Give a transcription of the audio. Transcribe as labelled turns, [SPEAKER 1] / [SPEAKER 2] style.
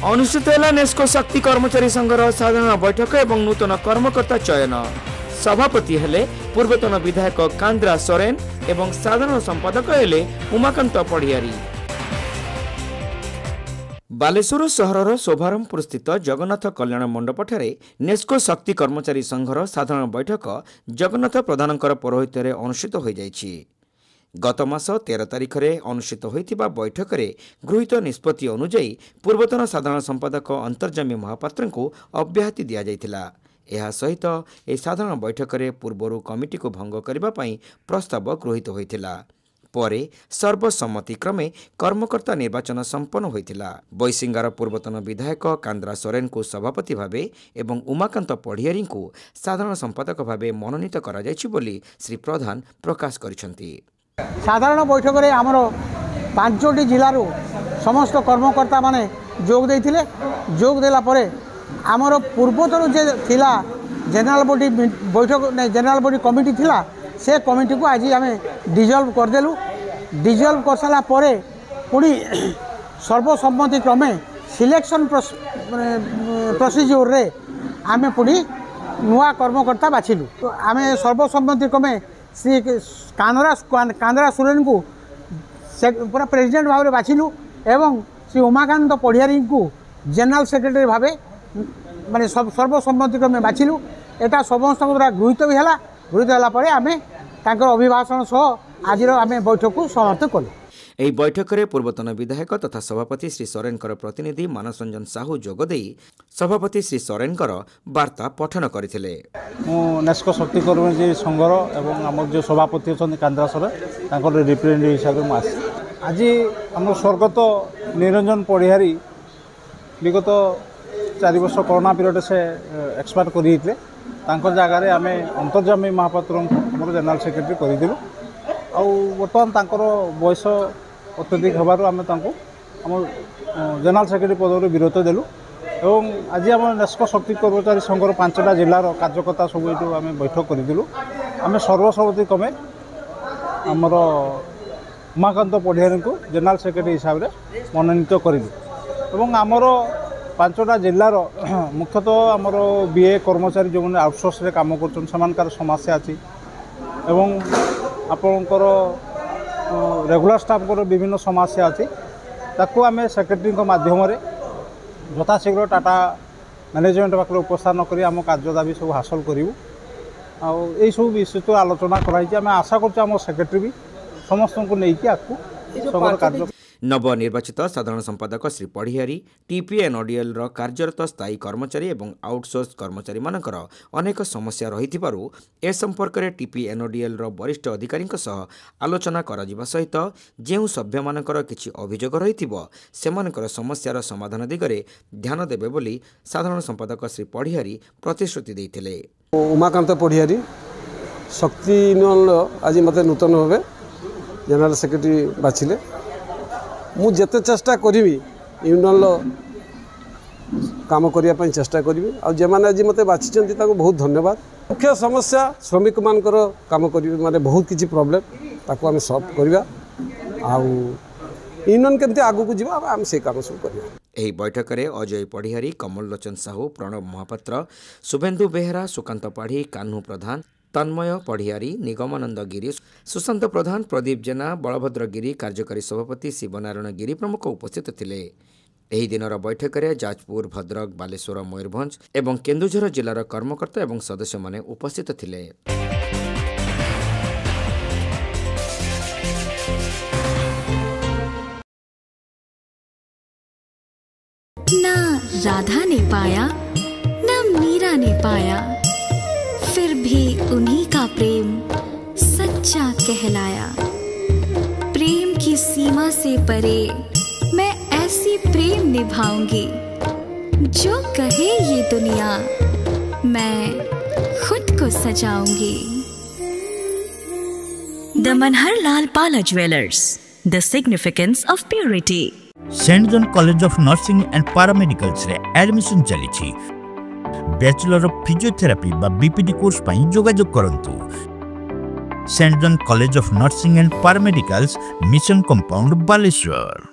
[SPEAKER 1] अनुष्ठित है नेस्को शक्ति कर्मचारी संघर साधारण बैठक एवं नूतन कर्मकर्ता चयन। सभापति हेले पूर्वतन विधायक कांद्रा सोरेन एवं साधारण संपादक हेले उमाकांत पढ़ियारी। बालेश्वर सहरर शोभारमपुर स्थित जगन्नाथ कल्याण मंडप ठारे नेस्को शक्ति कर्मचारी संघर साधारण बैठक जगन्नाथ प्रधानकर पौरोहित्य अनुष्ठित हो जाइछि। गत मास 13 तारिख में अनुष्ठित होइतिबा बैठक में गृहीत निष्पत्ति अनुଯାयी पूर्वतन साधारण संपादक अंतर्जामी महापात्र को अब्याहति दिया जाइतिला। यह सहित ए साधारण बैठक में पूर्वर कमिटी को भंग करने पाई प्रस्ताव गृहीत होइतिला। परे सर्वसम्मति क्रमे कर्मकर्ता निर्वाचन संपन्न होइतिला। बैसिंगार पूर्वतन विधायक कांद्रा सोरेन को सभापति भावे एवं उमाकांत पढ़ियारी को साधारण संपादक भावे मनोनीत करा जायछि बोली श्री प्रधान प्रकाश करिसेंति।
[SPEAKER 2] साधारण बैठक में आमर 5टी जिलूर समस्त कर्मकर्ता माने जोग देइथिले। जोग देला परे आमर पूर्वतन जे थिला जनरल बॉडी बैठक जनरल बॉडी कमिटी थिला से कमिटी को आज आम डिजल्व करदेलु। डिजल्व कर सारा परे पुणी सर्वसम्मति क्रमे सिलेक्शन प्रोसीजर रे आमे पुणी नुआ कर्मकर्ता बाछिलु। तो आम सर्वसम्मति क्रमे श्री कांद्रा सोरेन को पूरा प्रेसिडेंट भाव में बाछिलु एवं श्री उमाकांत पढ़ियारी को जनरल सेक्रेटरी भाव माने सर्वसम्मति क्रमे बाछिलु। एटा समस्त द्वारा गृहीत भी है। गृहीत है आम अभिभाषण सह आज आम बैठक को समाप्त कलु।
[SPEAKER 1] ଏହି बैठक में पूर्वतन विधायक तथा सभापति श्री सोरेन प्रतिनिधि मानस रंजन साहू जोगदे सभापति श्री सोरेन वार्ता पठन करथिले।
[SPEAKER 3] नेस्को शक्ति कर्मचारी संघर एवं आम जो सभापति अच्छा कांद्रा सोरेन रिप्रेजेंटेटिव हिसाब से आसी आज आम स्वर्गत निरंजन पढ़ियारी विगत 4 वर्ष कोरोना पीरियड से एक्सपायर करते जगार आम अंतर्जामी महापात्र आम जनरल सेक्रेटरी करदेलु। आ बर्तमान तांकर बयस अत्यधिक होबार आम जनरल सेक्रेटरी पद विरत देलु एवं आज आम नेस्को शक्ति कर्मचारी संघर 5टा जिलार कार्यकर्ता सब ये आम बैठक करदेलु। आम सर्वसम्मति क्रमे आमर उमाकांत पढ़ियारी को जनरल सेक्रेटरी हिसाब से मनोनीत करूँ। आमर 5टा जिलार मुख्यतः आमर बीए कर्मचारी जो मैंने आउटसोर्स रे काम कर समस्या अच्छी एवं आपणकर रेगुलर स्टाफ को विभिन्न समस्या अच्छी ताकू आम सेक्रेटरी माध्यम यथाशीघ्र टाटा मैनेजमेंट पाखे उपस्थान कर आम कार्य दाबी सब हासिल करूँ। आई सब विषय आलोचना कराई आम आशा कर सेक्रेटरी भी समस्त को लेकिन आपको कार्य
[SPEAKER 1] नवनिर्वाचित साधारण संपादक श्री पढ़ियारी टीपीएनओडीएल कार्यरत स्थायी कर्मचारी एवं आउटसोर्स कर्मचारी मानकर अनेक समस्या रही ए संपर्क में टीपीएनओडीएल वरिष्ठ अधिकारी आलोचना करा सहित जो सभ्य मानकर किछि अभियोग रही सेमानकर समस्यार समाधान दिगरे ध्यान देबे बोली साधारण संपादक श्री पढ़ियारी प्रतिश्रुति देइथिले।
[SPEAKER 4] उमाकांत पढ़ियारी शक्ति आज मत नूतन भाव जनरल सेक्रेटरी बाछिले। मु जेते चेष्टा करी यूनियन काम करने चेष्टा करी आ जेमाने आज मत बाछी बहुत धन्यवाद। मुख्य समस्या श्रमिक मानकर काम कर माने बहुत किसी प्रॉब्लम ताको आम सॉल्व करवा आ यूनियन केमती आगु को जीवा आम से काम सब करवा।
[SPEAKER 1] ଏହି बैठक में अजय पढ़ियारी कमल लोचन साहू प्रणव महापात्र शुभेन्दु बेहेरा सुकांत पाढ़ी कान्हू प्रधान तन्मय पढ़ियारी निगमानंद गिरी सुशांत प्रधान प्रदीप जेना बलभद्र गिरी कार्यकारी सभापति शिवनारायण गिरी प्रमुख उपस्थित थिले। एही दिनर बैठक में जाजपुर भद्रक बालेश्वर मयूरभंज एवं केन्दुझर जिलार कर्मकर्ता एवं सदस्य माने उपस्थित थिले।
[SPEAKER 5] ना राधा ने पाया ना मीरा ने पाया फिर भी उन्हीं का प्रेम सच्चा कहलाया। प्रेम की सीमा से परे मैं ऐसी प्रेम निभाऊंगी जो कहे ये दुनिया मैं खुद को सजाऊंगी। The Manharlal Pala jewellers, the significance of purity.
[SPEAKER 6] Saint John college of nursing and paramedicals रे एडमिशन चली। बैचलर ऑफ फिजियोथेरापी बा बीपीडी कोर्स पाई जोगाजोग करंतु। Saint John college of nursing and paramedicals, mission compound, Baleshwar.